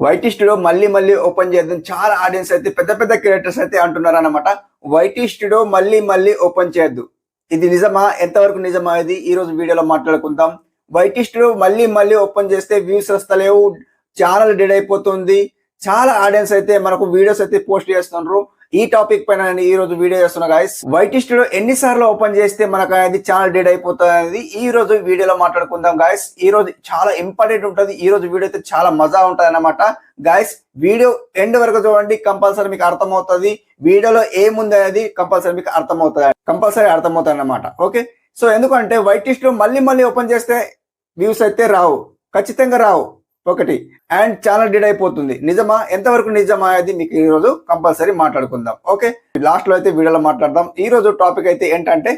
YT studio మళ్ళీ మళ్ళీ open చేద్దాం. చాలా ఆడియన్స్ అయితే పెద్ద పెద్ద క్రియేటర్స్ అయితే అంటున్నారు అన్నమాట. వైటీ స్టూడియో మళ్ళీ మళ్ళీ ఓపెన్ చేయొద్దు. ఇది నిజమా? ఎంతవరకు నిజమా? ఇది ఈ రోజు వీడియోలో మాట్లాడుకుందాం. వైటీ స్టూడియో మళ్ళీ మళ్ళీ ఓపెన్ చేస్తే వ్యూస్ వస్తలేవు, ఛానల్ డెడ్ అయిపోతుంది. చాలా ఆడియన్స్ అయితే మనకు వీడియోస్ అయితే పోస్ట్ చేస్తున్నారు. ఈ టాపిక్ పైన నేను ఈ రోజు వీడియో చేస్తున్నా గైస్. వైటీ స్టూడియో ఎన్నిసార్లు ఓపెన్ చేస్తే మనకు అనేది ఛానల్ డెడ్ అయిపోతుంది అనేది ఈ రోజు వీడియోలో మాట్లాడుకుందాం గైస్. ఈ రోజు చాలా ఇంపార్టెంట్ ఉంటుంది. ఈ రోజు వీడియో అయితే చాలా మజా ఉంటుంది అన్నమాట గైస్. వీడియో ఎండ్ వరకు చూడండి, కంపల్సరీ మీకు అర్థమవుతుంది. వీడియోలో ఏముంది అనేది కంపల్సరీ మీకు అర్థమవుతుంది అన్నమాట. ఓకే, సో ఎందుకంటే వైటీ స్టూడియో మళ్ళీ మళ్ళీ ఓపెన్ చేస్తే వ్యూస్ అయితే రావు, ఖచ్చితంగా రావు ఒకటి, అండ్ ఛానల్ డెడ్ అయిపోతుంది. నిజమా? ఎంతవరకు నిజమా అది మీకు ఈ రోజు కంపల్సరీ మాట్లాడుకుందాం. ఓకే, లాస్ట్ లో అయితే వీడియోలో మాట్లాడదాం. ఈ రోజు టాపిక్ అయితే ఏంటంటే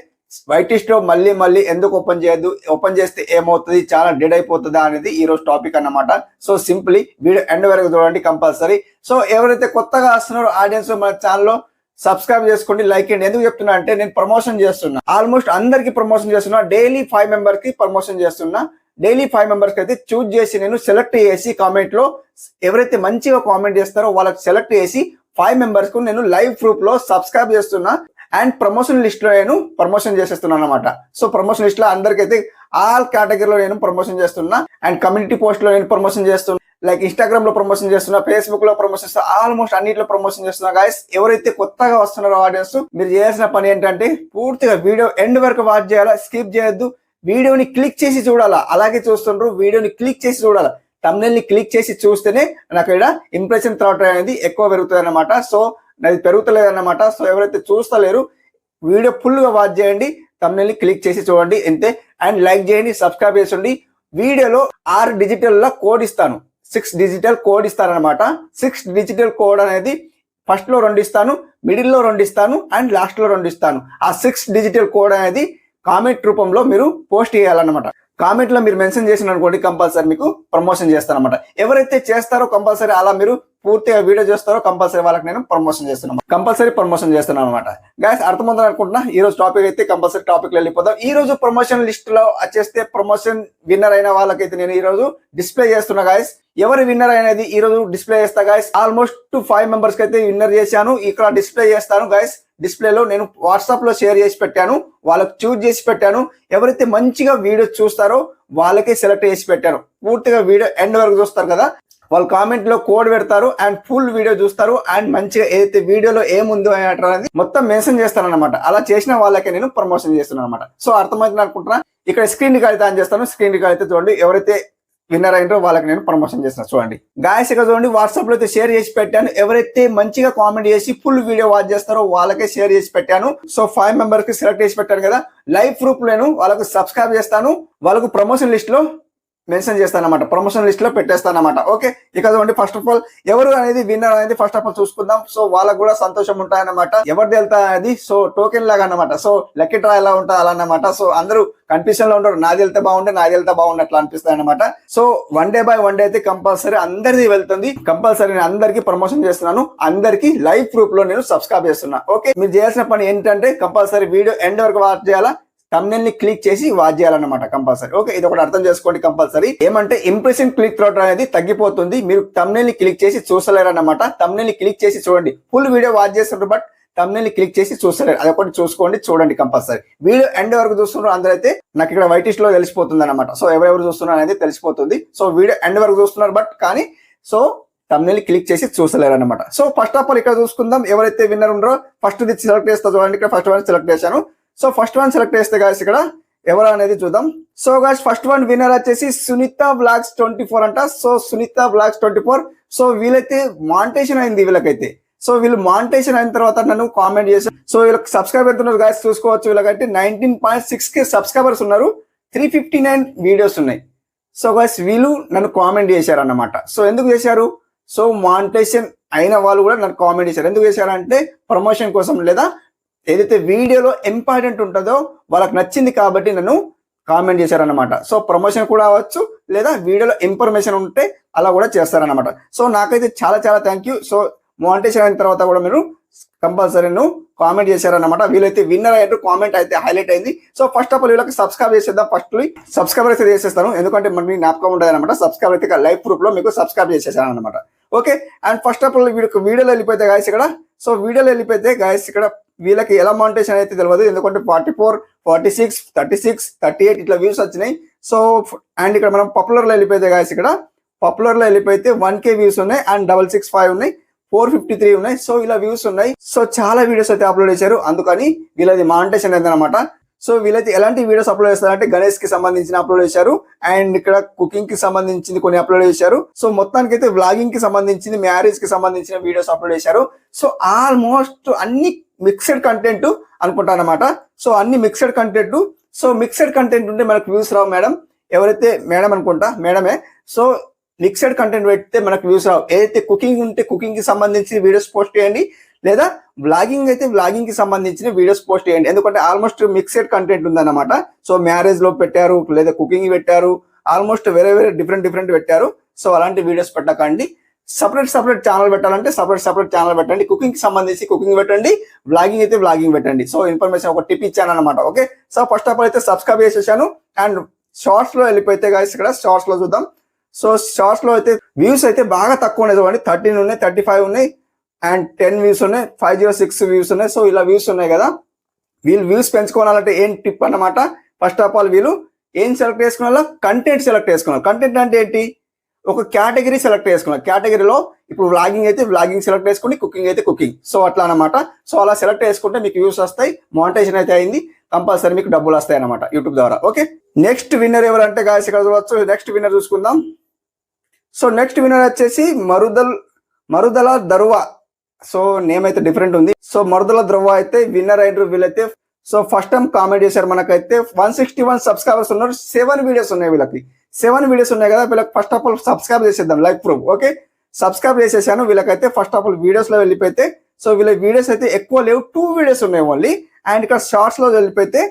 వైటీ స్టూడియో మళ్ళీ మళ్ళీ ఎందుకు ఓపెన్ చేయొద్దు, ఓపెన్ చేస్తే ఏమవుతుంది, ఛానల్ డెడ్ అయిపోతుందా అనేది ఈ రోజు టాపిక్ అన్నమాట. సో సింప్లీ వీడియో ఎండ్ వరకు చూడండి కంపల్సరీ. సో ఎవరైతే కొత్తగా వస్తున్నారో ఆడియన్స్ మన ఛానల్లో సబ్స్క్రైబ్ చేసుకోండి, లైక్ చేయండి. ఎందుకు చెప్తున్నా అంటే నేను ప్రమోషన్ చేస్తున్నా, ఆల్మోస్ట్ అందరికి ప్రమోషన్ చేస్తున్నా. డైలీ 5 మెంబర్స్ కి ప్రమోషన్ చేస్తున్నా. డైలీ 5 మెంబర్స్ కి అయితే చూజ్ చేసి నేను సెలెక్ట్ చేసి కామెంట్ లో ఎవరైతే మంచిగా కామెంట్ చేస్తారో వాళ్ళకి సెలెక్ట్ చేసి 5 మెంబర్స్ కు నేను లైవ్ ప్రూఫ్ లో సబ్స్క్రైబ్ చేస్తున్నా. అండ్ ప్రమోషన్ లిస్ట్ లో నేను ప్రమోషన్ చేసేస్తున్నాను అనమాట. సో ప్రమోషన్ లిస్ట్ లో అందరికైతే ఆల్ కేటగిరీలో నేను ప్రమోషన్ చేస్తున్నా. అండ్ కమ్యూనిటీ పోస్ట్ లో నేను ప్రమోషన్ చేస్తున్నా, లైక్ ఇన్స్టాగ్రామ్ లో ప్రమోషన్ చేస్తున్నా, ఫేస్బుక్ లో ప్రమోషన్ చేస్తున్నా, ఆల్మోస్ట్ అన్నిట్లో ప్రమోషన్ చేస్తున్నా గాయస్. ఎవరైతే కొత్తగా వస్తున్నారో ఆడియన్స్, మీరు చేయాల్సిన పని ఏంటంటే పూర్తిగా వీడియో ఎండ్ వరకు వాచ్ చేయాలా, స్కిప్ చేయొద్దు. వీడియోని క్లిక్ చేసి చూడాలా, అలాగే చూస్తుండ్రు వీడియోని క్లిక్ చేసి చూడాలా. thumbnail ని క్లిక్ చేసి చూస్తేనే నాకు ఇక్కడ ఇంప్రెషన్ థ్రాట్ అనేది ఎక్కువ పెరుగుతుంది అన్నమాట. సో అది పెరుగుతలేదు అన్నమాట. సో ఎవరైతే చూస్తలేరు వీడియో ఫుల్ గా వాచ్ చేయండి, thumbnail ని క్లిక్ చేసి చూడండి అంతే. అండ్ లైక్ చేయండి, సబ్స్క్రైబ్ చేయండి. వీడియోలో 6 డిజిటల్ ల కోడ్ ఇస్తాను, 6 డిజిటల్ కోడ్ ఇస్తానన్నమాట. 6 డిజిటల్ కోడ్ అనేది ఫస్ట్ లో 2 ఇస్తాను, మిడిల్ లో 2 ఇస్తాను, అండ్ లాస్ట్ లో 2 ఇస్తాను. ఆ 6 డిజిటల్ కోడ్ అనేది కామెంట్ రూపంలో మీరు పోస్ట్ చేయాలన్నమాట. కామెంట్ లో మీరు మెన్షన్ చేసిన అనుకోండి కంపల్సరీ మీకు ప్రమోషన్ చేస్తానన్నమాట. ఎవరైతే చేస్తారో కంపల్సరీ అలా మీరు పూర్తిగా వీడియో చేస్తారో కంపల్సరీ వాళ్ళకి నేను ప్రమోషన్ చేస్తున్నాను, కంపల్సరీ ప్రమోషన్ చేస్తున్నాను అనమాట. గైస్ అర్థమవుతుంది అనుకుంటున్నా. ఈ రోజు టాపిక్ అయితే కంపల్సరీ టాపిక్ లో వెళ్ళిపోదాం. ఈ రోజు ప్రమోషన్ లిస్ట్ లో వచ్చేస్తే ప్రమోషన్ విన్నర్ అయిన వాళ్ళకైతే నేను ఈ రోజు డిస్ప్లే చేస్తున్నా గైస్. ఎవరు విన్నర్ అనేది ఈ రోజు డిస్ప్లే చేస్తా గైస్. ఆల్మోస్ట్ 5 మెంబర్స్ కి అయితే విన్నర్ చేశాను. ఇక్కడ డిస్ప్లే చేస్తాను గైస్. డిస్ప్లేలో నేను వాట్సాప్ లో షేర్ చేసి పెట్టాను, వాళ్ళకి చూజ్ చేసి పెట్టాను. ఎవరైతే మంచిగా వీడియో చూస్తారో వాళ్ళకే సెలెక్ట్ చేసి పెట్టాను. పూర్తిగా వీడియో ఎండ్ వరకు చూస్తారు కదా, వాళ్ళు కామెంట్ లో కోడ్ పెడతారు అండ్ ఫుల్ వీడియో చూస్తారు. అండ్ మంచిగా ఏదైతే వీడియోలో ఏముందో అనేది మొత్తం మెన్షన్ చేస్తాను అనమాట. అలా చేసిన వాళ్ళకే నేను ప్రమోషన్ చేస్తున్నాను అనమాట. సో అర్థమైంది అనుకుంటున్నా. ఇక్కడ స్క్రీన్ రికార్డ్ అయితే ఆన్ చేస్తాను. స్క్రీన్ రికార్డ్ అయితే చూడండి, ఎవరైతే విన్నర్ అయినో వాళ్ళకి నేను ప్రమోషన్ చేస్తాను. చూడండి గాయస్, ఇక్కడ చూడండి వాట్సాప్ లో అయితే షేర్ చేసి పెట్టాను. ఎవరైతే మంచిగా కామెంట్ చేసి ఫుల్ వీడియో వాచ్ చేస్తారో వాళ్ళకే షేర్ చేసి పెట్టాను. సో 5 మెంబర్స్ కి సెలెక్ట్ చేసి పెట్టాను కదా. లైవ్ ప్రూఫ్ నేను వాళ్ళకు సబ్స్క్రైబ్ చేస్తాను, వాళ్ళకు ప్రమోషన్ లిస్ట్ లో మెన్షన్ చేస్తాను అనమాట, ప్రమోషన్ లిస్ట్ లో పెట్టేస్తాను అనమాట. ఓకే, ఇక చూడండి ఫస్ట్ ఆఫ్ ఆల్ ఎవరు అనేది విన్నర్ అనేది ఫస్ట్ ఆఫ్ ఆల్ చూసుకుందాం. సో వాళ్ళకు కూడా సంతోషం ఉంటాయన్నమాట. ఎవరిది వెళ్తా అది సో టోకెన్ లాగా అనమాట. సో లక్కీ డ్రా ఎలా ఉంటుంది అలా అన్నమాట. సో అందరూ కన్ఫ్యూజన్ లో ఉంటారు, నాది వెళ్తే బాగుంటే నాది వెళ్తే బాగుండే అట్లా అనిపిస్తాయి అనమాట. సో 1 డే బై 1 డే అయితే కంపల్సరీ అందరిది వెళ్తుంది. కంపల్సరీ నేను అందరికి ప్రమోషన్ చేస్తున్నాను, అందరికి లైవ్ ప్రూఫ్ లో నేను సబ్స్క్రైబ్ చేస్తున్నా. ఓకే, మీరు చేయాల్సిన పని ఏంటంటే కంపల్సరీ వీడియో ఎండ్ వరకు వాచ్ చేయాలా, thumbnail ని క్లిక్ చేసి వాచ్ చేయాలన్నమాట కంపల్సరీ. ఓకే, ఇది ఒకటి అర్థం చేసుకోండి కంపల్సరీ. ఏమంటే ఇంప్రెషన్ క్లిక్ త్రోట్ అనేది తగ్గిపోతుంది. మీరు thumbnail ని క్లిక్ చేసి చూసలేరు అన్నమాట. thumbnail ని క్లిక్ చేసి చూడండి, ఫుల్ వీడియో వాచ్ చేస్తారు బట్ thumbnail ని క్లిక్ చేసి చూసలేరు. అది ఒకటి చూసుకోండి, చూడండి కంపల్సరీ. వీడియో ఎండ్ వరకు చూస్తున్నారు అందరైతే నాకు ఇక్కడ వైటిష్ లో తెలిసిపోతుంది అనమాట. సో ఎవరెవరు చూస్తున్నారు అనేది తెలిసిపోతుంది. సో వీడియో ఎండ్ వరకు చూస్తున్నారు బట్ కానీ సో thumbnail క్లిక్ చేసి చూసలేరు అనమాట. సో ఫస్ట్ ఆఫ్ ఆల్ ఇక్కడ చూసుకుందాం. ఎవరైతే విన్నర్ ఉన్నారో ఫస్ట్ ఇది సెలెక్ట్ చేస్తా చూడండి. ఇక్కడ ఫస్ట్ వన్ సెలెక్ట్ చేశాను. సో ఫస్ట్ వన్ సెలెక్ట్ చేస్తే గాయస్ ఇక్కడ ఎవరు అనేది చూద్దాం. So guys first one winner వచ్చేసి సునీత బ్లాగ్స్ 24 అంట. So Sunitha blogs 24. సో వీళ్ళైతే మానిటైజేషన్ అయింది వీళ్ళకైతే. సో వీళ్ళు మానిటైజేషన్ అయిన తర్వాత నన్ను కామెంట్ చేశారు. సో వీళ్ళకి సబ్స్క్రైబర్ అవుతున్నారు గాయస్, చూసుకోవచ్చు. వీళ్ళకంటే 19.6K సబ్స్క్రైబర్స్ ఉన్నారు, 359 వీడియోస్ ఉన్నాయి. సో గాయస్ వీళ్ళు నన్ను కామెంట్ చేశారు అన్నమాట. సో ఎందుకు చేశారు? సో మానిటైజేషన్ అయిన వాళ్ళు కూడా నన్ను కామెంట్ చేశారు. ఎందుకు చేశారంటే ప్రమోషన్ కోసం, లేదా ఏదైతే వీడియోలో ఇంపార్టెంట్ ఉంటుందో వాళ్ళకి నచ్చింది కాబట్టి నన్ను కామెంట్ చేశారనమాట. సో ప్రమోషన్ కూడా అవ్వచ్చు, లేదా వీడియోలో ఇన్ఫర్మేషన్ ఉంటే అలా కూడా చేస్తారనమాట. సో నాకైతే చాలా చాలా థ్యాంక్ యూ. సో మానిటైజేషన్ అయిన తర్వాత కూడా మీరు కంపల్సరీ కామెంట్ చేశారనమాట. వీళ్ళైతే విన్నర్ అయ్యారు, కామెంట్ అయితే హైలైట్ అయింది. సో ఫస్ట్ ఆఫ్ ఆల్ వీళ్ళకి సబ్స్క్రైబ్ చేసేద్దాం. ఫస్ట్ సబ్స్క్రైబర్ అయితే చేసేస్తాను, ఎందుకంటే మనకి జ్ఞాపకం ఉంటుంది అనమాట. సబ్స్క్రైబ్ అయితే లైవ్ ప్రూఫ్ లో మీకు సబ్స్క్రైబ్ చేసేసాను అనమాట. Okay. And first of all వీడియోలో వెళ్ళిపోతే గాయస్ ఇక్కడ, సో వీడియోలో వెళ్ళిపోతే గాయస్ ఇక్కడ వీళ్ళకి ఎలా మానిటైజేషన్ అయితే తెలియదు, ఎందుకంటే 44, 46, 36, 38 ఇట్లా వ్యూస్ వచ్చినాయి. సో అండ్ ఇక్కడ మనం పాపులర్లో వెళ్ళిపోతే గాయస్ ఇక్కడ పాపులర్లో వెళ్ళిపోతే 1K వ్యూస్ ఉన్నాయి అండ్ 665 ఉన్నాయి, 453 ఉన్నాయి. సో ఇలా వ్యూస్ ఉన్నాయి. సో చాలా వీడియోస్ అయితే అప్లోడ్ చేశారు, అందుకని వీళ్ళది మానిటైజేషన్ అయింది అనమాట. సో వీళ్ళైతే ఎలాంటి వీడియోస్ అప్లోడ్ చేస్తారంటే గణేష్ కి సంబంధించిన అప్లోడ్ చేశారు అండ్ ఇక్కడ కుకింగ్ కి సంబంధించింది కొన్ని అప్లోడ్ చేశారు. సో మొత్తానికి అయితే వ్లాగింగ్ కి సంబంధించింది, మ్యారేజ్ కి సంబంధించిన వీడియోస్ అప్లోడ్ చేశారు. సో ఆల్మోస్ట్ అన్ని మిక్స్డ్ కంటెంట్ అనుకుంటా అనమాట. సో అన్ని mixed content. So mixed content ఉంటే మనకు వ్యూస్ రావు మేడం. ఎవరైతే మేడం అనుకుంటా మేడమే. సో మిక్స్డ్ కంటెంట్ పెడితే మనకు వ్యూస్ రావు. ఏదైతే కుకింగ్ ఉంటే కుకింగ్ కి సంబంధించి వీడియోస్ పోస్ట్ చేయండి, లేదా వ్లాగింగ్ అయితే వ్లాగింగ్ కి సంబంధించిన వీడియోస్ పోస్ట్ చేయండి. ఎందుకంటే ఆల్మోస్ట్ మిక్స్డ్ కంటెంట్ ఉందన్నమాట. సో మ్యారేజ్ లో పెట్టారు, లేదా కుకింగ్ పెట్టారు, ఆల్మోస్ట్ వేరే డిఫరెంట్ పెట్టారు. సో అలాంటి వీడియోస్ పెట్టకండి. సపరేట్ ఛానల్ పెట్టాలంటే సపరేట్ ఛానల్ పెట్టండి. కుకింగ్ కి సంబంధించి కుకింగ్ పెట్టండి, వ్లాగింగ్ అయితే వ్లాగింగ్ పెట్టండి. సో ఇన్ఫర్మేషన్ ఒక టిప్ ఇచ్చాను అనమాట. Okay. So first of all అయితే సబ్స్క్రైబ్ చేసేసాను. అండ్ షార్ట్స్ లో వెళ్ళిపోతే గాయస్ ఇక్కడ షార్ట్స్ లో చూద్దాం. సో షార్ట్స్ లో అయితే వ్యూస్ అయితే బాగా తక్కువ ఉన్నాయి చూడండి. 13 ఉన్నాయి, 35 ఉన్నాయి అండ్ 10 వ్యూస్ ఉన్నాయి, 506 వ్యూస్ ఉన్నాయి. సో ఇలా వ్యూస్ ఉన్నాయి కదా. వీళ్ళు వ్యూస్ పెంచుకోవాలంటే ఏం టిప్ అన్నమాట. ఫస్ట్ ఆఫ్ ఆల్ వీళ్ళు ఏం సెలెక్ట్ చేసుకున్నా, కంటెంట్ సెలెక్ట్ చేసుకున్నారు. కంటెంట్ అంటే ఏంటి, ఒక కేటగిరీ సెలెక్ట్ చేసుకున్నారు. కేటగిరీలో ఇప్పుడు వ్లాగింగ్ అయితే వ్లాగింగ్ సెలెక్ట్ చేసుకోండి, కుకింగ్ అయితే కుకింగ్. సో అట్లా అనమాట. సో అలా సెలెక్ట్ చేసుకుంటే మీకు వ్యూస్ వస్తాయి, మానిటైజేషన్ అయితే అయింది, కంపల్సరీ మీకు డబ్బులు వస్తాయి అనమాట యూట్యూబ్ ద్వారా. ఓకే. నెక్స్ట్ విన్నర్ ఎవరంటే గాయస్ ఇక్కడ చూడవచ్చు. నెక్స్ట్ విన్నర్ చూసుకుందాం. సో నెక్స్ట్ విన్నర్ వచ్చేసి మరుదల దరువా. సో నేమ్ అయితే డిఫరెంట్ ఉంది. సో మరుదల ద్రవ్వ అయితే విన్నర్ అయినరు వీళ్ళైతే. సో ఫస్ట్ టైం కామెంట్ చేశారు. మనకైతే 161 సబ్స్క్రైబర్స్ ఉన్నారు. 7 వీడియోస్ ఉన్నాయి వీళ్ళకి. 7 వీడియోస్ ఉన్నాయి కదా. వీళ్ళకి ఫస్ట్ ఆఫ్ ఆల్ సబ్స్క్రైబ్ చేసేద్దాం, లైక్ ప్రూఫ్. ఓకే. సబ్స్క్రైబ్ చేసేసాను. వీళ్ళకైతే ఫస్ట్ ఆఫ్ ఆల్ వీడియోస్ లో వెళ్ళిపోతే, సో వీళ్ళ వీడియోస్ అయితే ఎక్కువ లేవు, 2 వీడియోస్ ఉన్నాయి ఓన్లీ. అండ్ ఇక్కడ షార్ట్స్ లో వెళ్ళిపోతే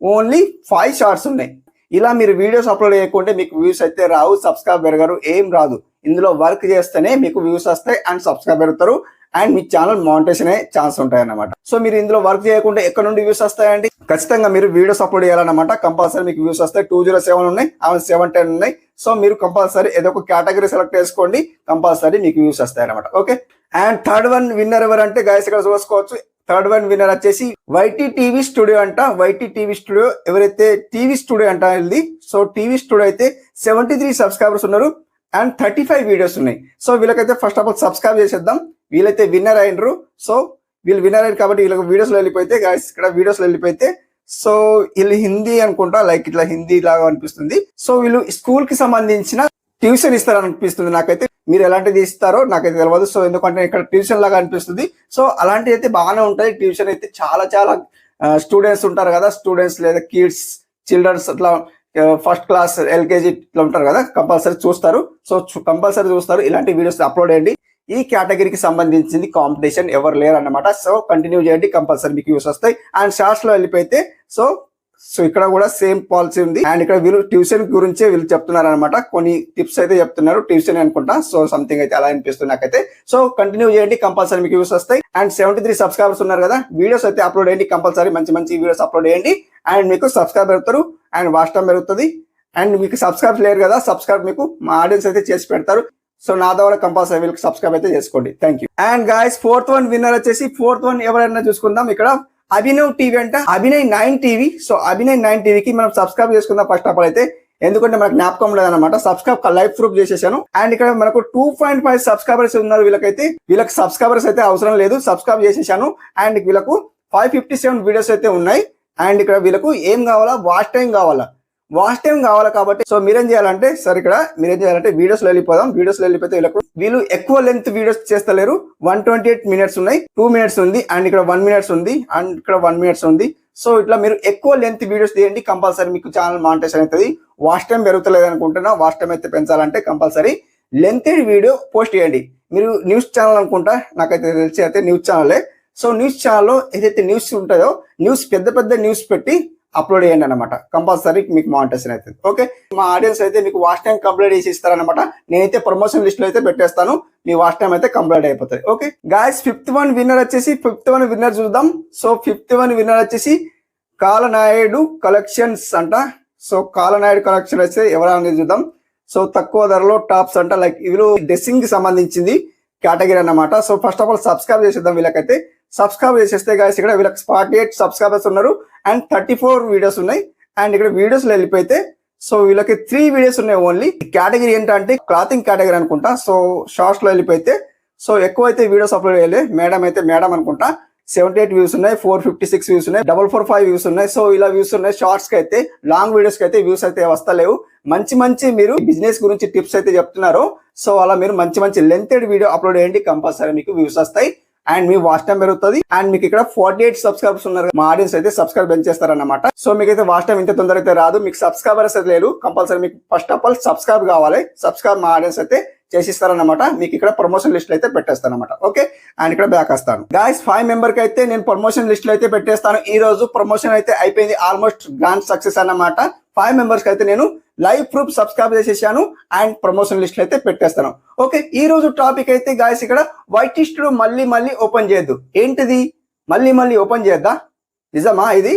ఓన్లీ 5 షార్ట్స్ ఉన్నాయి. ఇలా మీరు వీడియోస్ అప్లోడ్ చేయకుంటే మీకు వ్యూస్ అయితే రావు, సబ్స్క్రైబ్ పెరగరు, ఏం రాదు. ఇందులో వర్క్ చేస్తేనే మీకు వ్యూస్ వస్తాయి అండ్ సబ్స్క్రైబ్ పెరుగుతారు అండ్ మీ ఛానల్ మానిటైజేషన్ అయ్యే ఛాన్స్ ఉంటాయి అన్నమాట. సో మీరు ఇందులో వర్క్ చేయకుండా ఎక్కడ నుండి వ్యూస్ వస్తాయండి? ఖచ్చితంగా మీరు వీడియోస్ అప్లోడ్ చేయాలన్నమాట. కంపల్సరీ మీకు వ్యూస్ వస్తాయి. 207 ఉన్నాయి, 710 ఉన్నాయి. సో మీరు కంపల్సరీ ఏదో ఒక కేటగిరీ సెలెక్ట్ చేసుకోండి, కంపల్సరీ మీకు వ్యూస్ వస్తాయి అన్నమాట. Okay. And third one winner ఎవరంటే గాయస్ ఇక్కడ చూసుకోవచ్చు. థర్డ్ వన్ విన్నర్ వచ్చేసి వైటీ టీవీ స్టూడియో అంట. వైటీ టీవీ స్టూడియో ఎవరైతే టీవీ స్టూడియో అంట ఇది. సో టీవీ స్టూడియో అయితే 73 సబ్స్క్రైబర్స్ ఉన్నారు అండ్ 35 వీడియోస్ ఉన్నాయి. సో వీళ్ళకైతే ఫస్ట్ ఆఫ్ ఆల్ సబ్స్క్రైబ్ చేసేద్దాం. వీళ్ళైతే విన్నర్ అయినరు. సో వీళ్ళు విన్నర్ అయ్యారు కాబట్టి వీళ్ళకి వీడియోస్ లో వెళ్ళిపోతే గాయస్ ఇక్కడ వీడియోస్ లో వెళ్ళిపోతే, సో వీళ్ళు హిందీ అనుకుంటా, లైక్ ఇట్లా హిందీ లాగా అనిపిస్తుంది. సో వీళ్ళు స్కూల్ కి సంబంధించిన ట్యూషన్ ఇస్తారని అనిపిస్తుంది నాకైతే. మీరు ఎలాంటిది ఇస్తారో నాకైతే తెలియదు. సో ఎందుకంటే ఇక్కడ ట్యూషన్ లాగా అనిపిస్తుంది. సో అలాంటివి అయితే బాగానే ఉంటాయి. ట్యూషన్ అయితే చాలా స్టూడెంట్స్ ఉంటారు కదా, స్టూడెంట్స్ లేదా కిడ్స్, చిల్డ్రన్స్ అట్లా ఫస్ట్ క్లాస్, ఎల్కేజీ ఇట్లా ఉంటారు కదా, కంపల్సరీ చూస్తారు. సో కంపల్సరీ చూస్తారు. ఇలాంటి వీడియోస్ అప్లోడ్ చేయండి. ఈ కేటగిరీకి సంబంధించింది కాంపిటీషన్ ఎవరు లేరు అన్నమాట. సో కంటిన్యూ చేయండి, కంపల్సరీ మీకు యూస్ వస్తాయి. అండ్ షార్ట్స్ లో వెళ్ళిపోతే సో ఇక్కడ కూడా సేమ్ పాలసీ ఉంది. అండ్ ఇక్కడ వీళ్ళు ట్యూషన్ గురించే వీళ్ళు చెప్తున్నారు అనమాట. కొన్ని టిప్స్ అయితే చెప్తున్నారు, ట్యూషన్ అనుకుంటా. సో సంథింగ్ అయితే అలా అనిపిస్తుంది నాకైతే. సో కంటిన్యూ చేయండి, కంపల్సరీ మీకు యూస్ వస్తాయి. అండ్ 73 సబ్స్క్రైబర్స్ ఉన్నారు కదా, వీడియోస్ అయితే అప్లోడ్ చేయండి, కంపల్సరీ మంచి వీడియోస్ అప్లోడ్ చేయండి. అండ్ మీకు సబ్స్క్రైబ్ పెడతారు అండ్ వాచ్ టైం పెరుగుతుంది. అండ్ మీకు సబ్స్క్రైబ్ లేరు కదా, సబ్స్క్రైబ్ మీకు మా ఆడియన్స్ అయితే చేసి పెడతారు. సో నా ద్వారా కంపల్సరీ వీళ్ళకి సబ్స్క్రైబ్ అయితే చేసుకోండి. Thank you. And guys fourth one winner వచ్చేసి, ఫోర్త్ వన్ ఎవరైనా చూసుకుందాం. ఇక్కడ అభినవ్ టీవీ అంట, అభినయ్ 9 టీవీ. సో అభినయ్ 9 టీవీకి మనం సబ్స్క్రైబ్ చేసుకుందాం ఫస్ట్ ఆఫ్ ఆల్ అయితే. ఎందుకంటే మనకు జ్ఞాపకం లేదనమాట. సబ్స్క్రైబ్ లైవ్ ప్రూఫ్ చేసేసాను. అండ్ ఇక్కడ మనకు 2.5 సబ్స్క్రైబర్స్ ఉన్నారు. వీళ్ళకి సబ్స్క్రైబర్స్ అయితే అవసరం లేదు, సబ్స్క్రైబ్ చేసేసాను. అండ్ వీళ్ళకు 557 వీడియోస్ అయితే ఉన్నాయి. అండ్ ఇక్కడ వీళ్ళకు ఏం కావాలా, వాచ్ టైం కావాలా కాబట్టి సో మీరేం చేయాలంటే, సార్ ఇక్కడ మీరేం చేయాలంటే వీడియోస్ లో వెళ్ళిపోదాం. వీడియోస్ లో వెళ్ళిపోతే వీళ్ళు ఎక్కువ లెంత్ వీడియోస్ చేస్తలేరు. 128 మినిట్స్ ఉన్నాయి, 2 మినిట్స్ ఉంది, అండ్ ఇక్కడ 1 మినిట్స్ ఉంది, అండ్ ఇక్కడ 1 మినిట్స్ ఉంది. సో ఇట్లా మీరు ఎక్కువ లెంత్ వీడియోస్ తీయండి, కంపల్సరీ మీకు ఛానల్ మానిటైజేషన్ అవుతుంది. వాచ్ టైం పెరుగుతలేదు అనుకుంటున్నా, వాచ్ టైం అయితే పెంచాలంటే కంపల్సరీ లెంత్ వీడియో పోస్ట్ చేయండి. మీరు న్యూస్ ఛానల్ అనుకుంటా, నాకైతే తెలిసి అయితే న్యూస్ ఛానలే. సో న్యూస్ ఛానల్లో ఏదైతే న్యూస్ ఉంటుందో, న్యూస్ పెద్ద న్యూస్ పెట్టి అప్లోడ్ చేయండి అనమాట. కంపల్సరీ మీకు మానిటైజేషన్ అవుతుంది. ఓకే. మా ఆడియన్స్ అయితే మీకు వాచ్ టైం కంప్లీట్ చేసి ఇస్తారనమాట. నేనైతే ప్రమోషన్ లిస్ట్ లో అయితే పెట్టేస్తాను, మీ వాచ్ టైం అయితే కంప్లీట్ అయిపోతుంది. Okay guys, fifth one winner వచ్చేసి, చూద్దాం. సో ఫిఫ్త్ వన్ విన్నర్ వచ్చేసి కాలనాయుడు కలెక్షన్స్ అంట. సో కాలనాయుడు కలెక్షన్ అయితే ఎవరనేది చూద్దాం. సో తక్కువ ధరలో టాప్స్ అంట, లైక్ వీళ్ళు డ్రెస్సింగ్ కి సంబంధించింది కేటగిరీ అన్నమాట. So first of all subscribe చేసేద్దాం. వీళ్ళకైతే సబ్స్క్రైబ్ చేసేస్తే గాయస్ ఇక్కడ వీళ్ళకి 48 సబ్స్క్రైబర్స్ ఉన్నారు అండ్ 34 వీడియోస్ ఉన్నాయి. అండ్ ఇక్కడ వీడియోస్ లో వెళ్ళిపోతే సో వీళ్ళకి 3 వీడియోస్ ఉన్నాయి ఓన్లీ. కేటగిరీ ఏంటంటే క్లాతింగ్ కేటగిరీ అనుకుంటా. సో షార్ట్స్ లో వెళ్ళిపోతే సో ఎక్కువ అయితే వీడియోస్ అప్లోడ్ చేయాలి. మేడం అయితే మేడం అనుకుంటా 78 వ్యూస్ ఉన్నాయి, 456 వ్యూస్ ఉన్నాయి, 445 వ్యూస్ ఉన్నాయి. సో ఇలా వ్యూస్ ఉన్నాయి. షార్ట్స్ కి అయితే, లాంగ్ వీడియోస్ కి అయితే వ్యూస్ అయితే వస్తలేవు. మంచి మీరు బిజినెస్ గురించి టిప్స్ అయితే చెప్తున్నారు. సో అలా మీరు మంచి లెంతెడ్ వీడియో అప్లోడ్ చేయండి, కంపల్సరీ మీకు వ్యూస్ వస్తాయి అండ్ మీ వాచ్ టైం పెరుగుతుంది. అండ్ మీకు ఇక్కడ 48 సబ్స్క్రైబర్స్ ఉన్నారు. మా ఆడియన్స్ అయితే సబ్స్క్రైబ్ పెంచేస్తారన్నమాట. సో మీకు అయితే వాచ్ టైం ఇంత తొందర అయితే రాదు. మీకు సబ్స్క్రైబర్స్ అయితే లేరు. కంపల్సరీ మీకు ఫస్ట్ ఆఫ్ ఆల్ సబ్స్క్రైబ్ కావాలి. సబ్స్క్రైబ్ మా ఆడియన్స్ అయితే చేసిస్తారన్నమాట. మీకు ఇక్కడ ప్రమోషన్ లిస్ట్ అయితే పెట్టేస్తాను అనమాట. ఓకే, అండ్ ఇక్కడ బ్యాక్ వస్తాను గాయస్. 5 మెంబర్ కి అయితే నేను ప్రమోషన్ లిస్ట్ అయితే పెట్టేస్తాను. ఈ రోజు ప్రమోషన్ అయితే అయిపోయింది, ఆల్మోస్ట్ గ్రాండ్ సక్సెస్ అన్నమాట. 5 మెంబర్స్ కి అయితే నేను లైవ్ ప్రూఫ్ సబ్స్క్రైబ్ చేసేసాను అండ్ ప్రమోషన్ లిస్ట్ అయితే పెట్టేస్తాను. ఓకే, ఈ రోజు టాపిక్ అయితే గాయస్ ఇక్కడ వైట్ స్టూడియో మళ్ళీ ఓపెన్ చేయొద్దు. ఏంటిది మళ్ళీ ఓపెన్ చేయొద్దా? నిజమా ఇది?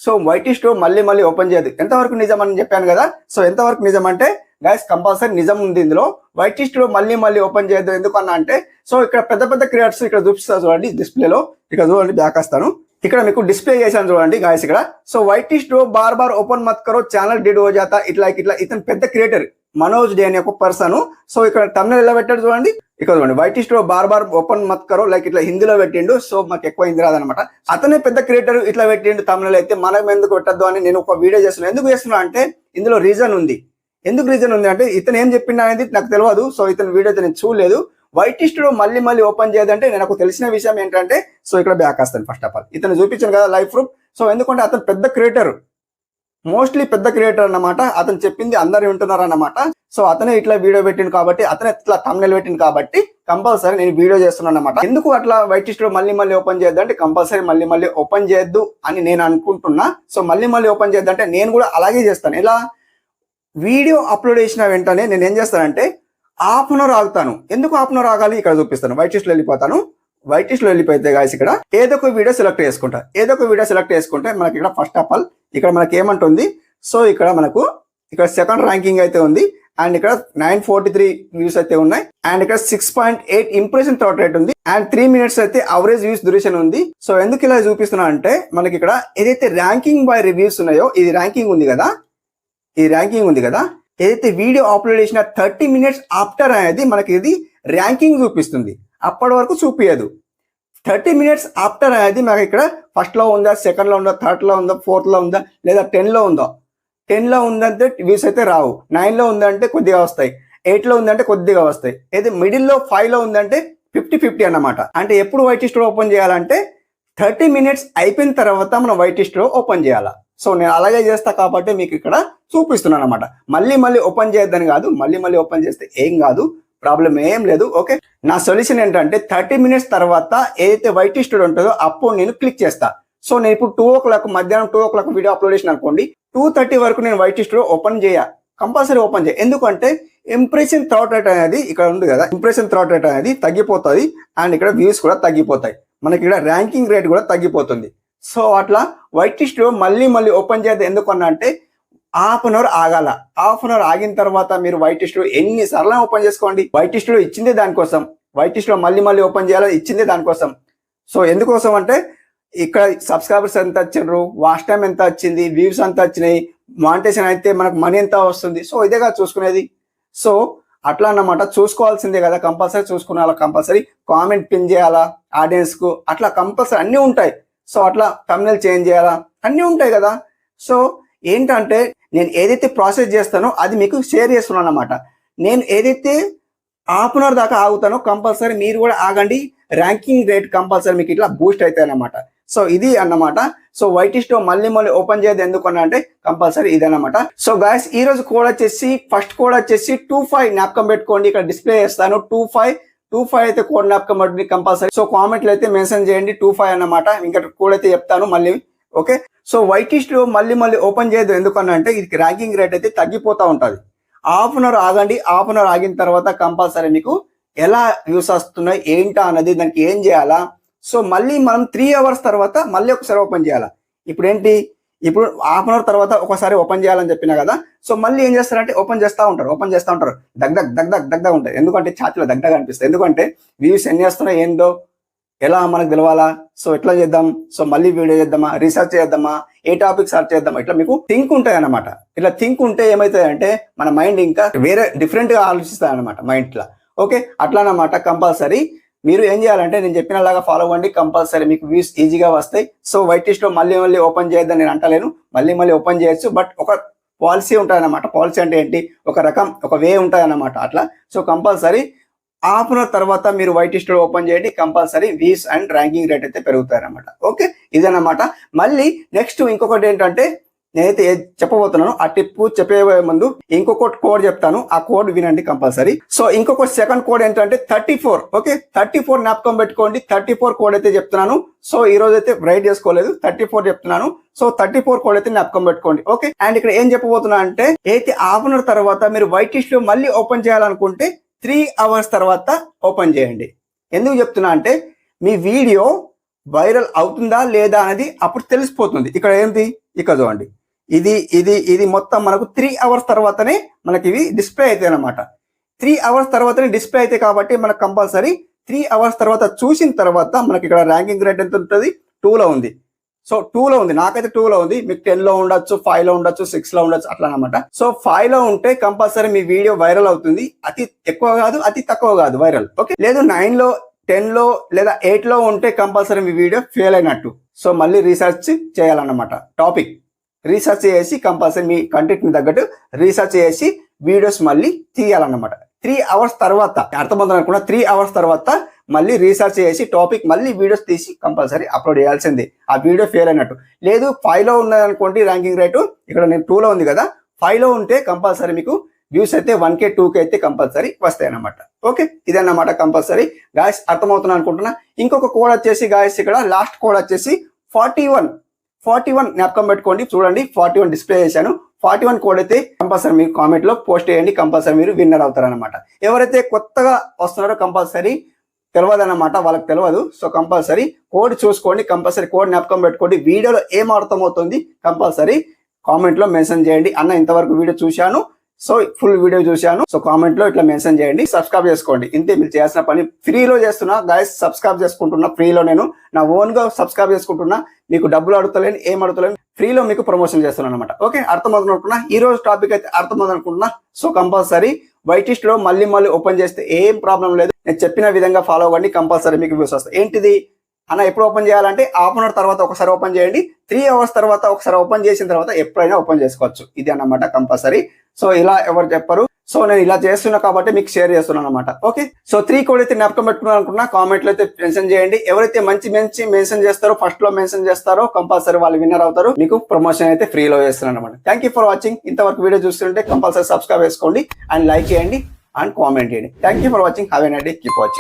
సో వైట్ స్టూడియో మళ్ళీ ఓపెన్ చేయొద్దు. ఎంతవరకు నిజం అని చెప్పాను కదా. సో ఎంతవరకు నిజం అంటే గైస్ కంపల్సరీ నిజం ఉంది ఇందులో. వైట్ స్టూడియో మళ్ళీ ఓపెన్ చేయొద్దు. ఎందుకన్నా అంటే సో ఇక్కడ పెద్ద క్రియేటర్స్ ఇక్కడ చూపిస్తారు చూడండి డిస్ప్లేలో. ఇక్కడ చూడండి బ్యాక్ వస్తాను. ఇక్కడ మీకు డిస్ప్లే చేశాను చూడండి గాయస్ ఇక్కడ. So white studio bar open మత్ కరో ఛానల్ డిడ్ హో జాతా, ఇట్లా ఇతను పెద్ద క్రియేటర్ మనోజ్ డే అనే ఒక పర్సన్. సో ఇక్కడ తమిళ ఎలా పెట్టాడు చూడండి. ఇక్కడ చూడండి వైట్ స్టూడియో బార్ ఓపెన్ మత్ కరో, లైక్ ఇట్లా హిందీలో పెట్టిండు. సో మాకు ఎక్కువ హిందీ రాదనమాట. అతనే పెద్ద క్రియేటర్ ఇట్లా పెట్టిండు తమిళలో. అయితే మనం ఎందుకు పెట్టద్దు అని నేను ఒక వీడియో చేస్తున్నాను. ఎందుకు చేస్తున్నా అంటే ఇందులో రీజన్ ఉంది. ఎందుకు రీజన్ ఉంది అంటే ఇతను ఏం చెప్పిండు అనేది నాకు తెలియదు. సో ఇతను వీడియో అయితే నేను చూడలేదు. వైట్ స్టూడియో మళ్ళీ ఓపెన్ చేయదంటే నాకు తెలిసిన విషయం ఏంటంటే సో ఇక్కడ బ్యాక్ వస్తాను. ఫస్ట్ ఆఫ్ ఆల్ ఇతను చూపించాను కదా లైవ్ ప్రూఫ్. సో ఎందుకంటే అతను పెద్ద క్రియేటర్, మోస్ట్లీ పెద్ద క్రియేటర్ అన్నమాట. అతను చెప్పింది అందరు వింటున్నారు అన్నమాట. సో అతనే ఇట్లా వీడియో పెట్టిండు కాబట్టి, అతనే ఇట్లా థంబ్నెయిల్ పెట్టిండు కాబట్టి కంపల్సరీ నేను వీడియో చేస్తున్నాను అన్నమాట. ఎందుకు అట్లా వైట్ స్టూడియో మళ్ళీ ఓపెన్ చేయొద్దు అంటే కంపల్సరీ మళ్ళీ ఓపెన్ చేయొద్దు అని నేను అనుకుంటున్నా. సో మళ్ళీ ఓపెన్ చేయొద్దు అంటే నేను కూడా అలాగే చేస్తాను. ఇలా వీడియో అప్లోడ్ చేసిన వెంటనే నేను ఏం చేస్తానంటే హాఫ్ అన్ అవర్ ఆగుతాను. ఎందుకు హాఫ్ అన్ అవర్ ఆగాలి ఇక్కడ చూపిస్తాను. వైట్ స్టూడియోలో వెళ్ళిపోతాను. వైట్ స్టూడియోలో వెళ్ళిపోతే గాయస్ ఇక్కడ ఏదో ఒక వీడియో సెలెక్ట్ చేసుకుంటా. ఏదో ఒక వీడియో సెలెక్ట్ చేసుకుంటే మనకి ఇక్కడ ఫస్ట్ ఆఫ్ ఆల్ ఇక్కడ మనకి ఏమంటుంది. సో ఇక్కడ మనకు ఇక్కడ సెకండ్ ర్యాంకింగ్ అయితే ఉంది అండ్ ఇక్కడ 943 వ్యూస్ అయితే ఉన్నాయి అండ్ ఇక్కడ 6.8 ఇంప్రెషన్ థాట్ రేట్ ఉంది అండ్ 3 minutes అయితే అవరేజ్ వ్యూస్ డ్యూరేషన్ ఉంది. సో ఎందుకు ఇలా చూపిస్తున్నా అంటే మనకి ఇక్కడ ఏదైతే ర్యాంకింగ్ బై రివ్యూస్ ఉన్నాయో ఇది ర్యాంకింగ్ ఉంది కదా, ఈ ర్యాంకింగ్ ఉంది కదా. ఏదైతే వీడియో అప్లోడ్ చేసిన 30 minutes ఆఫ్టర్ అనేది మనకి ఇది ర్యాంకింగ్ చూపిస్తుంది. అప్పటి వరకు చూపించదు. 30 minutes ఆఫ్టర్ అనేది మనకి ఇక్కడ ఫస్ట్ లో ఉందా, సెకండ్ లో ఉందా, థర్డ్ లో ఉందా, ఫోర్త్ లో ఉందా, లేదా 10 లో ఉందా. 10 లో ఉందంటే వ్యూస్ అయితే రావు. 9 లో ఉందంటే కొద్దిగా వస్తాయి. 8 లో ఉందంటే కొద్దిగా వస్తాయి. అయితే మిడిల్ లో 5 లో ఉందంటే 50-50 అన్నమాట. అంటే ఎప్పుడు వైట్ స్టూడియో ఓపెన్ చేయాలంటే 30 minutes అయిపోయిన తర్వాత మనం వైట్ స్టూడియో ఓపెన్ చేయాలా. సో నేను అలాగే చేస్తా కాబట్టి మీకు ఇక్కడ చూపిస్తున్నాను అనమాట. మళ్ళీ ఓపెన్ చేయొద్దని కాదు, మళ్ళీ ఓపెన్ చేస్తే ఏం కాదు, ప్రాబ్లం ఏం లేదు. ఓకే, నా సొల్యూషన్ ఏంటంటే 30 minutes తర్వాత ఏదైతే వైట్ స్టూడియో ఉంటుందో అప్పుడు నేను క్లిక్ చేస్తా. సో నేను ఇప్పుడు 2 o'clock మధ్యాహ్నం 2 o'clock వీడియో అప్లోడ్ చేసిన అనుకోండి, 2:30 వరకు నేను white studio open compulsory open చేయ. ఎందుకంటే ఇంప్రెషన్ థాట్ రేట్ అనేది ఇక్కడ ఉంది కదా, ఇంప్రెషన్ థాట్ రేట్ అనేది తగ్గిపోతుంది అండ్ ఇక్కడ వ్యూస్ కూడా తగ్గిపోతాయి. మనకి ఇక్కడ ర్యాంకింగ్ రేట్ కూడా తగ్గిపోతుంది. సో అట్లా వైట్ స్టూడియో మళ్ళీ ఓపెన్ చేయదు. ఎందుకన్నా అంటే హాఫ్ అన్ అవర్ ఆగాల. హాఫ్ అన్ అవర్ ఆగిన తర్వాత మీరు వైట్ స్టూడియో ఎన్నిసార్లు ఓపెన్ చేసుకోండి. వైట్ స్టూడియో ఇచ్చిందే దానికోసం. వైట్ స్టూడియో మళ్ళీ ఓపెన్ చేయాలని ఇచ్చిందే దానికోసం. సో ఎందుకోసం అంటే ఇక్కడ సబ్స్క్రైబర్స్ ఎంత వచ్చిండ్రు, వాచ్ టైం ఎంత వచ్చింది, వ్యూస్ ఎంత వచ్చినాయి, మానిటైజేషన్ అయితే మనకు మనీ ఎంత వస్తుంది. సో ఇదేగా చూసుకునేది. సో అట్లా అన్నమాట, చూసుకోవాల్సిందే కదా. కంపల్సరీ చూసుకునేలా, కంపల్సరీ కామెంట్ పిన్ చేయాలా ఆడియన్స్ కు, అట్లా కంపల్సరీ అన్నీ ఉంటాయి. సో అట్లా థంబ్నెయిల్ చేంజ్ చేయాలా, అన్నీ ఉంటాయి కదా. సో ఏంటంటే నేను ఏదైతే ప్రాసెస్ చేస్తానో అది మీకు షేర్ చేస్తున్నాను అన్నమాట. నేను ఏదైతే హాఫ్ అన్ అవర్ దాకా ఆగుతానో కంపల్సరీ మీరు కూడా ఆగండి. ర్యాంకింగ్ రేట్ కంపల్సరీ మీకు ఇట్లా బూస్ట్ అవుతాయి అన్నమాట. సో ఇది అన్నమాట. సో వైట్ స్టూడియో మళ్ళీ ఓపెన్ చేయదు ఎందుకన్నా అంటే కంపల్సరీ ఇదన్నమాట. సో గాయస్ ఈ రోజు కోడ్ వచ్చేసి ఫస్ట్ కోడ్ వచ్చేసి 25 జ్ఞాపకం పెట్టుకోండి. ఇక్కడ డిస్ప్లే చేస్తాను 25 అయితే కోడ్ జ్ఞాపకం పెట్టుకోండి కంపల్సరీ. సో కామెంట్లు అయితే మెన్షన్ చేయండి 25 అన్నమాట. ఇంకా కోడ్ అయితే చెప్తాను మళ్ళీ. ఓకే, సో వైట్ స్టూడియో మళ్ళీ ఓపెన్ చేయదు ఎందుకన్నా అంటే ఇది ర్యాంకింగ్ రేట్ అయితే తగ్గిపోతూ ఉంటుంది. హాఫ్ అన్ అవర్ ఆగండి. హాఫ్ అన్ అవర్ ఆగిన తర్వాత కంపల్సరీ మీకు ఎలా వ్యూస్ వస్తున్నాయి ఏంటా అన్నది, దానికి ఏం చేయాలా. సో మళ్ళీ మనం 3 hours తర్వాత మళ్ళీ ఒకసారి ఓపెన్ చేయాలా. ఇప్పుడు ఏంటి, ఇప్పుడు హాఫ్ అన్ అవర్ తర్వాత ఒకసారి ఓపెన్ చేయాలని చెప్పినా కదా. సో మళ్ళీ ఏం చేస్తారంటే ఓపెన్ చేస్తూ ఉంటారు. దగ్గ ఉంటాయి. ఎందుకంటే ఛాతీలో దగ్గగా అనిపిస్తుంది. ఎందుకంటే వ్యూస్ ఎన్ని వస్తున్నాయి ఏందో ఎలా మనకు తెలవాలా. సో ఎట్లా చేద్దాం, సో మళ్ళీ వీడియో చేద్దామా, రీసెర్చ్ చేద్దామా, ఏ టాపిక్ సర్చ్ చేద్దామా, ఇట్లా మీకు థింక్ ఉంటాయి అనమాట. ఇట్లా థింక్ ఉంటే ఏమవుతుంది అంటే మన మైండ్ ఇంకా వేరే డిఫరెంట్ గా ఆలోచిస్తాయి అనమాట మైండ్ లా. ఓకే, అట్లా అనమాట. కంపల్సరీ మీరు ఏం చేయాలంటే నేను చెప్పినలాగా ఫాలో అవ్వండి. కంపల్సరీ మీకు వ్యూస్ ఈజీగా వస్తాయి. సో వైటిష్ లో మళ్ళీ ఓపెన్ చేయొద్దని నేను అంటలేను, మళ్ళీ ఓపెన్ చేయొచ్చు. బట్ ఒక పాలసీ ఉంటాయన్నమాట. పాలసీ అంటే ఏంటి, ఒక వే ఉంటాయన్నమాట అట్లా. So compulsory half an hour తర్వాత మీరు వైటిష్ లో ఓపెన్ చేయండి. Compulsory views and ranking rate అయితే పెరుగుతాయి అనమాట. ఓకే, ఇదేనమాట. మళ్ళీ నెక్స్ట్ ఇంకొకటి ఏంటంటే నేనైతే చెప్పబోతున్నాను. ఆ టిప్ చెప్పే ముందు ఇంకొకటి కోడ్ చెప్తాను, ఆ కోడ్ వినండి కంపల్సరీ. సో ఇంకొక సెకండ్ కోడ్ ఏంటంటే 34. ఓకే, 34 జ్ఞాపకం పెట్టుకోండి. 34 కోడ్ అయితే చెప్తున్నాను. సో ఈ రోజు అయితే రైట్ చేసుకోలేదు, 34 చెప్తున్నాను. సో 34 కోడ్ అయితే జ్ఞాపకం పెట్టుకోండి. ఓకే, అండ్ ఇక్కడ ఏం చెప్పబోతున్నా అంటే అయితే హాఫ్ అన్ అవర్ తర్వాత మీరు వైటిష్ లో మళ్ళీ ఓపెన్ చేయాలనుకుంటే 3 అవర్స్ తర్వాత ఓపెన్ చేయండి. ఎందుకు చెప్తున్నా అంటే మీ వీడియో వైరల్ అవుతుందా లేదా అనేది అప్పుడు తెలిసిపోతుంది. ఇక్కడ ఏంటి, ఇక్కడ చూడండి, ఇది మొత్తం మనకు 3 అవర్స్ తర్వాతనే మనకి ఇవి డిస్ప్లే అవుతాయి అనమాట. 3 అవర్స్ తర్వాతనే డిస్ప్లే అవుతాయి కాబట్టి మనకు కంపల్సరీ 3 అవర్స్ తర్వాత చూసిన తర్వాత మనకి ఇక్కడ ర్యాంకింగ్ రేట్ ఎంత ఉంటుంది, 2లో ఉంది. సో 2లో ఉంది, నాకైతే 2లో ఉంది. మీకు 10లో ఉండొచ్చు, 5లో ఉండొచ్చు, 6లో ఉండొచ్చు, అట్లా అనమాట. సో 5లో ఉంటే కంపల్సరీ మీ వీడియో వైరల్ అవుతుంది. అతి ఎక్కువ కాదు, అతి తక్కువ కాదు వైరల్. ఓకే, లేదు 9లో, 10లో లేదా 8లో ఉంటే కంపల్సరీ మీ వీడియో ఫెయిల్ అయినట్టు. సో మళ్ళీ రీసెర్చ్ చేయాలన్నమాట. టాపిక్ రీసెర్చ్ చేసి కంపల్సరీ మీ కంటెంట్ ని తగ్గట్టు రీసెర్చ్ చేసి వీడియోస్ మళ్ళీ తీయాలన్నమాట. 3 అవర్స్ తర్వాత అర్థమవుతుంది అనుకున్నా. 3 అవర్స్ తర్వాత మళ్ళీ రీసెర్చ్ చేసి టాపిక్ మళ్ళీ వీడియోస్ తీసి కంపల్సరీ అప్లోడ్ చేయాల్సిందే. ఆ వీడియో ఫెయిల్ అయినట్టు. లేదు 5లో ఉన్నది అనుకోండి ర్యాంకింగ్ రేటు, ఇక్కడ నేను 2లో ఉంది కదా, 5లో ఉంటే కంపల్సరీ మీకు వ్యూస్ అయితే 1K 2K అయితే కంపల్సరీ వస్తాయి అన్నమాట. ఓకే, ఇదన్నమాట కంపల్సరీ. గాయస్ అర్థమవుతున్నా అనుకుంటున్నా. ఇంకొక కోడ్ వచ్చేసి గాయస్ ఇక్కడ లాస్ట్ కోడ్ వచ్చేసి 41 జ్ఞాపకం పెట్టుకోండి. చూడండి 41 డిస్ప్లే చేశాను. 41 కోడ్ అయితే కంపల్సరీ మీరు కామెంట్ లో పోస్ట్ చేయండి. కంపల్సరీ మీరు విన్నర్ అవుతారనమాట. ఎవరైతే కొత్తగా వస్తున్నారో కంపల్సరీ తెలియదన్నమాట, వాళ్ళకి తెలియదు. సో కంపల్సరీ కోడ్ చూసుకోండి, కంపల్సరీ కోడ్ జ్ఞాపకం పెట్టుకోండి. వీడియోలో ఏం అర్థమవుతుంది కంపల్సరీ కామెంట్ లో మెన్షన్ చేయండి. అన్న ఇంతవరకు వీడియో చూశాను, సో ఫుల్ వీడియో చూశాను, సో కామెంట్ లో ఇట్లా మెన్షన్ చేయండి. సబ్స్క్రైబ్ చేసుకోండి. ఇంతే మీరు చేయాల్సిన పని. ఫ్రీలో చేస్తున్నా గైస్, సబ్స్క్రైబ్ చేసుకుంటున్నా ఫ్రీలో. నేను నా ఓన్ గా సబ్స్క్రైబ్ చేసుకుంటున్నా. మీకు డబ్బులు అడుగుతలేను, ఏం అడుగుతలేను, ఫ్రీలో మీకు ప్రమోషన్ చేస్తున్నాను అనమాట. ఓకే, అర్థమవుతుంది అనుకుంటున్నా. ఈ రోజు టాపిక్ అయితే అర్థమవుతుంది అనుకుంటున్నా. సో కంపల్సరీ వైటిష్ లో మళ్ళీ ఓపెన్ చేస్తే ఏం ప్రాబ్లం లేదు. నేను చెప్పిన విధంగా ఫాలో అవ్వండి. కంపల్సరీ మీకు వ్యూస్ వస్తాయి. ఏంటిది అన్న, ఎప్పుడు ఓపెన్ చేయాలంటే హాఫ్ అన్ అవర్ తర్వాత ఒకసారి ఓపెన్ చేయండి. 3 అవర్స్ తర్వాత ఒకసారి ఓపెన్ చేసిన తర్వాత ఎప్పుడైనా ఓపెన్ చేసుకోవచ్చు. ఇది అన్నమాట కంపల్సరీ. సో ఇలా ఎవరు చెప్పరు. సో నేను ఇలా చేస్తున్నా కాబట్టి మీకు షేర్ చేస్తున్నాను అనమాట. ఓకే, సో 3 కోడ్ అయితే జ్ఞాపకం పెట్టుకున్నాను అనుకున్నా. కామెంట్ లో అయితే మెన్షన్ చేయండి. ఎవరైతే మంచి మెన్షన్ చేస్తారో, ఫస్ట్ లో మెన్షన్ చేస్తారో కంపల్సరీ వాళ్ళు విన్నర్ అవుతారు. మీకు ప్రమోషన్ అయితే ఫ్రీలో చేస్తున్నాను అనమాట. Thank you for watching. ఇంతవరకు వీడియో చూస్తుంటే కంపల్సరీ సబ్స్క్రైబ్ చేసుకోండి అండ్ లైక్ చేయండి అండ్ కామెంట్ చేయండి. Thank you for watching. Have a nice day. Keep watching.